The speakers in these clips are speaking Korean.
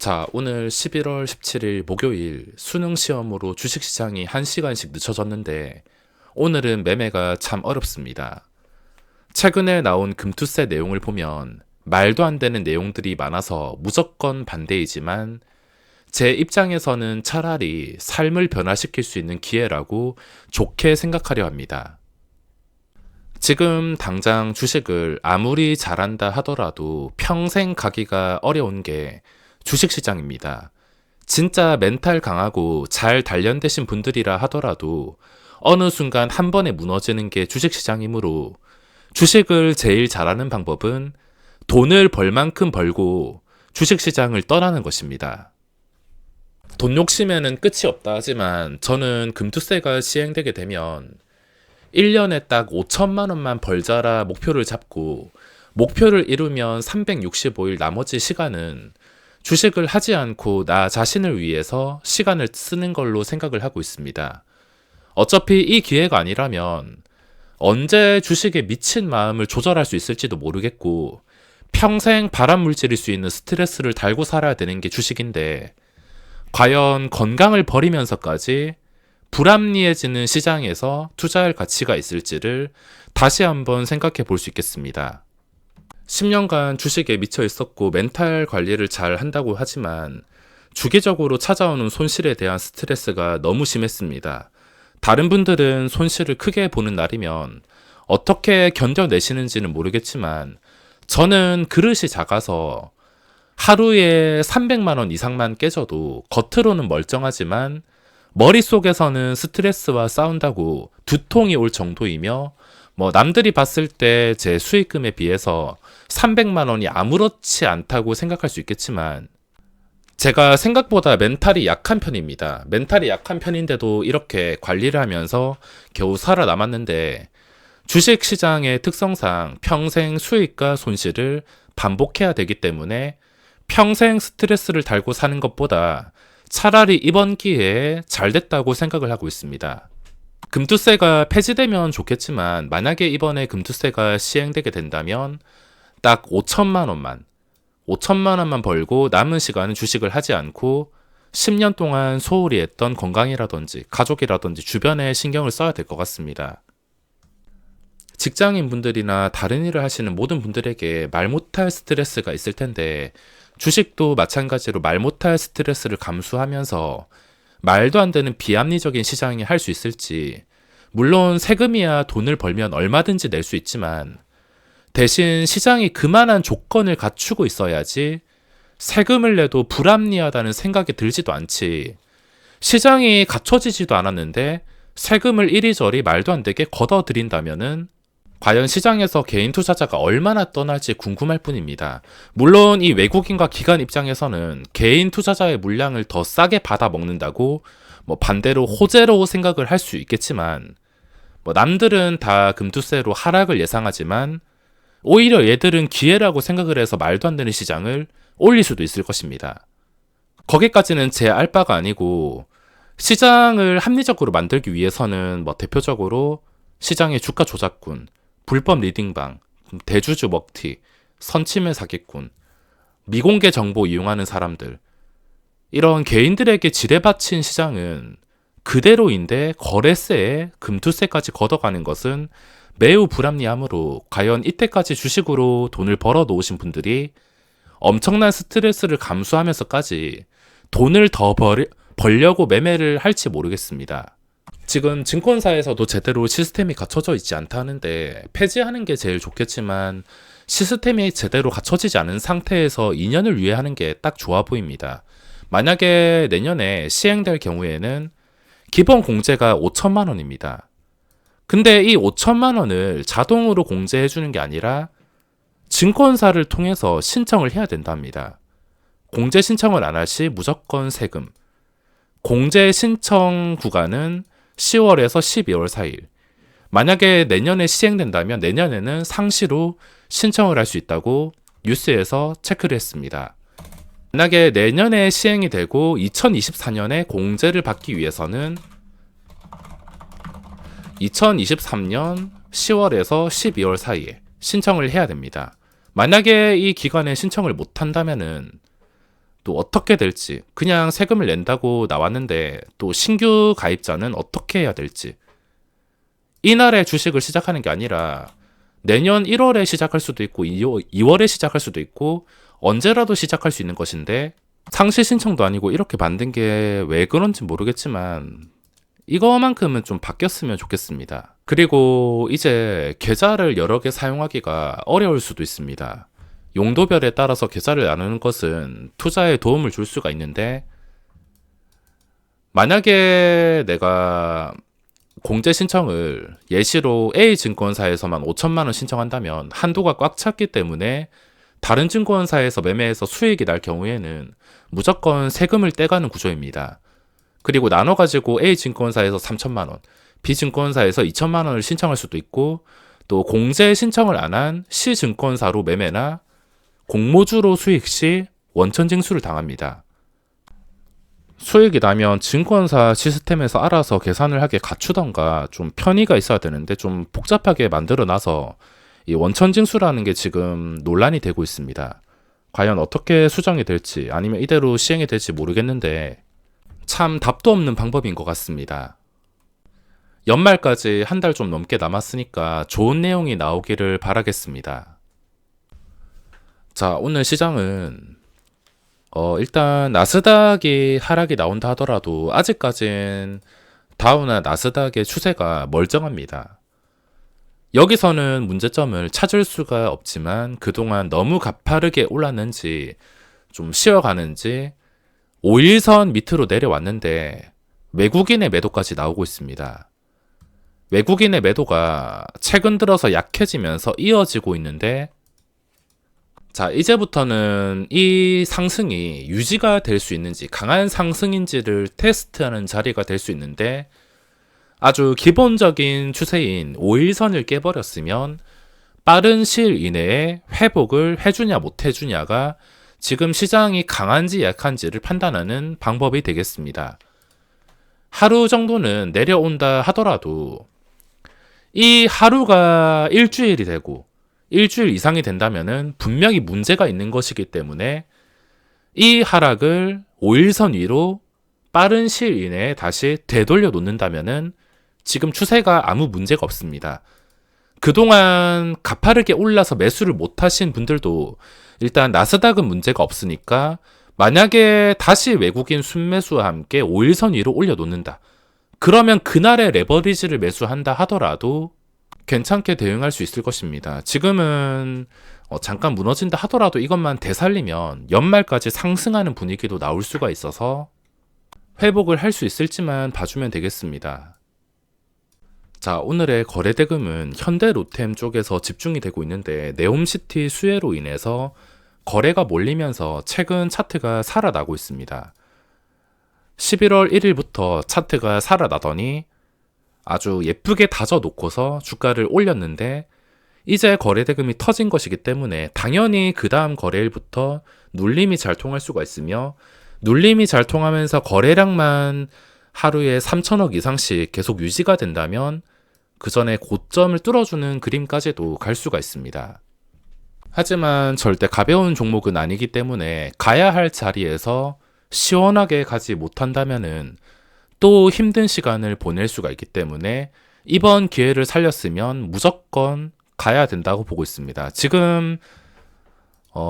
자, 오늘 11월 17일 목요일 수능 시험으로 주식시장이 1시간씩 늦춰졌는데 오늘은 매매가 참 어렵습니다. 최근에 나온 금투세 내용을 보면 말도 안 되는 내용들이 많아서 무조건 반대이지만 제 입장에서는 차라리 삶을 변화시킬 수 있는 기회라고 좋게 생각하려 합니다. 지금 당장 주식을 아무리 잘한다 하더라도 평생 가기가 어려운 게 주식시장입니다. 진짜 멘탈 강하고 잘 단련되신 분들이라 하더라도 어느 순간 한 번에 무너지는 게 주식시장이므로 주식을 제일 잘하는 방법은 돈을 벌 만큼 벌고 주식시장을 떠나는 것입니다. 돈 욕심에는 끝이 없다 하지만 저는 금투세가 시행되게 되면 1년에 딱 5천만 원만 벌자라 목표를 잡고 목표를 이루면 365일 나머지 시간은 주식을 하지 않고 나 자신을 위해서 시간을 쓰는 걸로 생각을 하고 있습니다. 어차피 이 기회가 아니라면 언제 주식에 미친 마음을 조절할 수 있을지도 모르겠고 평생 발암물질일 수 있는 스트레스를 달고 살아야 되는 게 주식인데 과연 건강을 버리면서까지 불합리해지는 시장에서 투자할 가치가 있을지를 다시 한번 생각해 볼 수 있겠습니다. 10년간 주식에 미쳐 있었고 멘탈 관리를 잘 한다고 하지만 주기적으로 찾아오는 손실에 대한 스트레스가 너무 심했습니다. 다른 분들은 손실을 크게 보는 날이면 어떻게 견뎌내시는지는 모르겠지만 저는 그릇이 작아서 하루에 300만 원 이상만 깨져도 겉으로는 멀쩡하지만 머릿속에서는 스트레스와 싸운다고 두통이 올 정도이며 남들이 봤을 때 제 수익금에 비해서 300만 원이 아무렇지 않다고 생각할 수 있겠지만 제가 생각보다 멘탈이 약한 편입니다. 멘탈이 약한 편인데도 이렇게 관리를 하면서 겨우 살아남았는데 주식시장의 특성상 평생 수익과 손실을 반복해야 되기 때문에 평생 스트레스를 달고 사는 것보다 차라리 이번 기회에 잘 됐다고 생각을 하고 있습니다. 금투세가 폐지되면 좋겠지만 만약에 이번에 금투세가 시행되게 된다면 딱 5천만 원만 벌고 남은 시간은 주식을 하지 않고 10년 동안 소홀히 했던 건강이라든지 가족이라든지 주변에 신경을 써야 될 것 같습니다. 직장인 분들이나 다른 일을 하시는 모든 분들에게 말 못할 스트레스가 있을 텐데 주식도 마찬가지로 말 못할 스트레스를 감수하면서 말도 안 되는 비합리적인 시장이 할 수 있을지, 물론 세금이야 돈을 벌면 얼마든지 낼 수 있지만 대신 시장이 그만한 조건을 갖추고 있어야지 세금을 내도 불합리하다는 생각이 들지도 않지. 시장이 갖춰지지도 않았는데 세금을 이리저리 말도 안 되게 걷어들인다면은 과연 시장에서 개인 투자자가 얼마나 떠날지 궁금할 뿐입니다. 물론 이 외국인과 기관 입장에서는 개인 투자자의 물량을 더 싸게 받아 먹는다고 반대로 호재로 생각을 할 수 있겠지만 남들은 다 금투세로 하락을 예상하지만 오히려 얘들은 기회라고 생각을 해서 말도 안 되는 시장을 올릴 수도 있을 것입니다. 거기까지는 제 알바가 아니고 시장을 합리적으로 만들기 위해서는 대표적으로 시장의 주가 조작꾼, 불법 리딩방, 대주주 먹튀, 선침해 사기꾼, 미공개 정보 이용하는 사람들, 이런 개인들에게 지뢰받친 시장은 그대로인데 거래세에 금투세까지 걷어가는 것은 매우 불합리하므로 과연 이때까지 주식으로 돈을 벌어 놓으신 분들이 엄청난 스트레스를 감수하면서까지 돈을 더 벌려고 매매를 할지 모르겠습니다. 지금 증권사에서도 제대로 시스템이 갖춰져 있지 않다는데 폐지하는 게 제일 좋겠지만 시스템이 제대로 갖춰지지 않은 상태에서 2년을 유예하는 게 딱 좋아 보입니다. 만약에 내년에 시행될 경우에는 기본 공제가 5천만 원입니다. 근데 이 5천만 원을 자동으로 공제해 주는 게 아니라 증권사를 통해서 신청을 해야 된답니다. 공제 신청을 안 할 시 무조건 세금. 공제 신청 구간은 10월에서 12월 사이일. 만약에 내년에 시행된다면 내년에는 상시로 신청을 할 수 있다고 뉴스에서 체크를 했습니다. 만약에 내년에 시행이 되고 2024년에 공제를 받기 위해서는 2023년 10월에서 12월 사이에 신청을 해야 됩니다. 만약에 이 기간에 신청을 못 한다면은 또 어떻게 될지, 그냥 세금을 낸다고 나왔는데 또 신규 가입자는 어떻게 해야 될지, 이날에 주식을 시작하는 게 아니라 내년 1월에 시작할 수도 있고 2월에 시작할 수도 있고 언제라도 시작할 수 있는 것인데, 상시 신청도 아니고 이렇게 만든 게 왜 그런지 모르겠지만 이거만큼은 좀 바뀌었으면 좋겠습니다. 그리고 이제 계좌를 여러 개 사용하기가 어려울 수도 있습니다. 용도별에 따라서 계좌를 나누는 것은 투자에 도움을 줄 수가 있는데, 만약에 내가 공제 신청을 예시로 A증권사에서만 5천만 원 신청한다면 한도가 꽉 찼기 때문에 다른 증권사에서 매매해서 수익이 날 경우에는 무조건 세금을 떼가는 구조입니다. 그리고 나눠가지고 A증권사에서 3천만 원, B증권사에서 2천만 원을 신청할 수도 있고, 또 공제 신청을 안 한 C증권사로 매매나 공모주로 수익 시 원천 징수를 당합니다. 수익이 나면 증권사 시스템에서 알아서 계산을 하게 갖추던가 좀 편의가 있어야 되는데 좀 복잡하게 만들어 놔서 이 원천 징수라는 게 지금 논란이 되고 있습니다. 과연 어떻게 수정이 될지 아니면 이대로 시행이 될지 모르겠는데 참 답도 없는 방법인 것 같습니다. 연말까지 한 달 좀 넘게 남았으니까 좋은 내용이 나오기를 바라겠습니다. 자, 오늘 시장은 일단 나스닥이 하락이 나온다 하더라도 아직까진 다우나 나스닥의 추세가 멀쩡합니다. 여기서는 문제점을 찾을 수가 없지만 그동안 너무 가파르게 올랐는지 좀 쉬어가는지 5일선 밑으로 내려왔는데 외국인의 매도까지 나오고 있습니다. 외국인의 매도가 최근 들어서 약해지면서 이어지고 있는데, 자, 이제부터는 이 상승이 유지가 될 수 있는지, 강한 상승인지를 테스트하는 자리가 될 수 있는데, 아주 기본적인 추세인 5일선을 깨버렸으면 빠른 시일 이내에 회복을 해주냐 못 해주냐가 지금 시장이 강한지 약한지를 판단하는 방법이 되겠습니다. 하루 정도는 내려온다 하더라도 이 하루가 일주일이 되고 일주일 이상이 된다면은 분명히 문제가 있는 것이기 때문에 이 하락을 5일선 위로 빠른 시일 이내에 다시 되돌려 놓는다면은 지금 추세가 아무 문제가 없습니다. 그동안 가파르게 올라서 매수를 못 하신 분들도 일단 나스닥은 문제가 없으니까 만약에 다시 외국인 순매수와 함께 5일선 위로 올려놓는다. 그러면 그날의 레버리지를 매수한다 하더라도 괜찮게 대응할 수 있을 것입니다. 지금은 잠깐 무너진다 하더라도 이것만 되살리면 연말까지 상승하는 분위기도 나올 수가 있어서 회복을 할 수 있을지만 봐주면 되겠습니다. 자, 오늘의 거래 대금은 현대로템 쪽에서 집중이 되고 있는데 네옴시티 수혜로 인해서 거래가 몰리면서 최근 차트가 살아나고 있습니다. 11월 1일부터 차트가 살아나더니 아주 예쁘게 다져놓고서 주가를 올렸는데 이제 거래 대금이 터진 것이기 때문에 당연히 그 다음 거래일부터 눌림이 잘 통할 수가 있으며, 눌림이 잘 통하면서 거래량만 하루에 3천억 이상씩 계속 유지가 된다면 그 전에 고점을 뚫어주는 그림까지도 갈 수가 있습니다. 하지만 절대 가벼운 종목은 아니기 때문에 가야 할 자리에서 시원하게 가지 못한다면은 또 힘든 시간을 보낼 수가 있기 때문에 이번 기회를 살렸으면 무조건 가야 된다고 보고 있습니다. 지금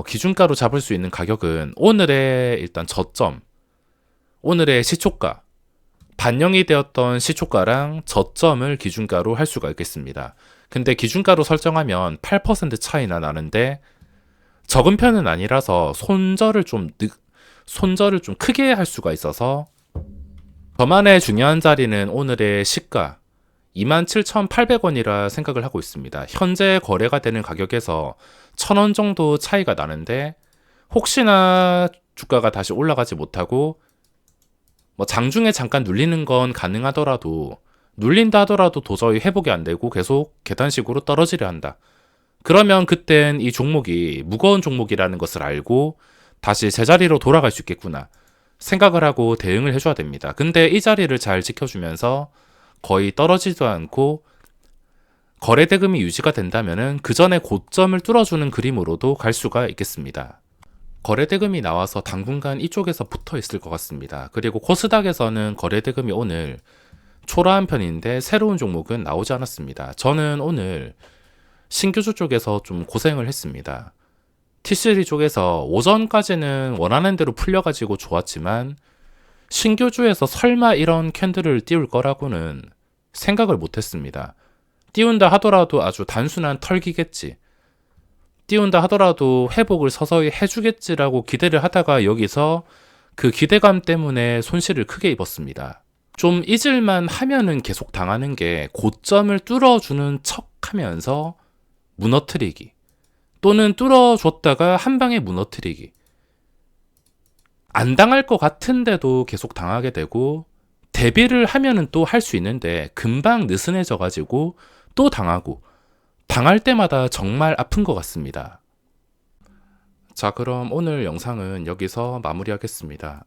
기준가로 잡을 수 있는 가격은 오늘의 일단 저점, 오늘의 시초가, 반영이 되었던 시초가랑 저점을 기준가로 할 수가 있겠습니다. 근데 기준가로 설정하면 8% 차이나 나는데 적은 편은 아니라서 손절을 좀 크게 할 수가 있어서 저만의 중요한 자리는 오늘의 시가 27,800원이라 생각을 하고 있습니다. 현재 거래가 되는 가격에서 1,000원 정도 차이가 나는데 혹시나 주가가 다시 올라가지 못하고 장중에 잠깐 눌리는 건 가능하더라도 눌린다 하더라도 도저히 회복이 안 되고 계속 계단식으로 떨어지려 한다. 그러면 그땐 이 종목이 무거운 종목이라는 것을 알고 다시 제자리로 돌아갈 수 있겠구나 생각을 하고 대응을 해줘야 됩니다. 근데 이 자리를 잘 지켜주면서 거의 떨어지지도 않고 거래 대금이 유지가 된다면은 그 전에 고점을 뚫어주는 그림으로도 갈 수가 있겠습니다. 거래대금이 나와서 당분간 이쪽에서 붙어 있을 것 같습니다. 그리고 코스닥에서는 거래대금이 오늘 초라한 편인데 새로운 종목은 나오지 않았습니다. 저는 오늘 신규주 쪽에서 좀 고생을 했습니다. T3 쪽에서 오전까지는 원하는 대로 풀려가지고 좋았지만 신규주에서 설마 이런 캔들을 띄울 거라고는 생각을 못했습니다. 띄운다 하더라도 아주 단순한 털기겠지. 띄운다 하더라도 회복을 서서히 해주겠지라고 기대를 하다가 여기서 그 기대감 때문에 손실을 크게 입었습니다. 좀 잊을만 하면은 계속 당하는 게 고점을 뚫어주는 척 하면서 무너뜨리기. 또는 뚫어줬다가 한 방에 무너뜨리기. 안 당할 것 같은데도 계속 당하게 되고 대비를 하면은 또 할 수 있는데 금방 느슨해져 가지고 또 당하고 당할 때마다 정말 아픈 것 같습니다. 자, 그럼 오늘 영상은 여기서 마무리하겠습니다.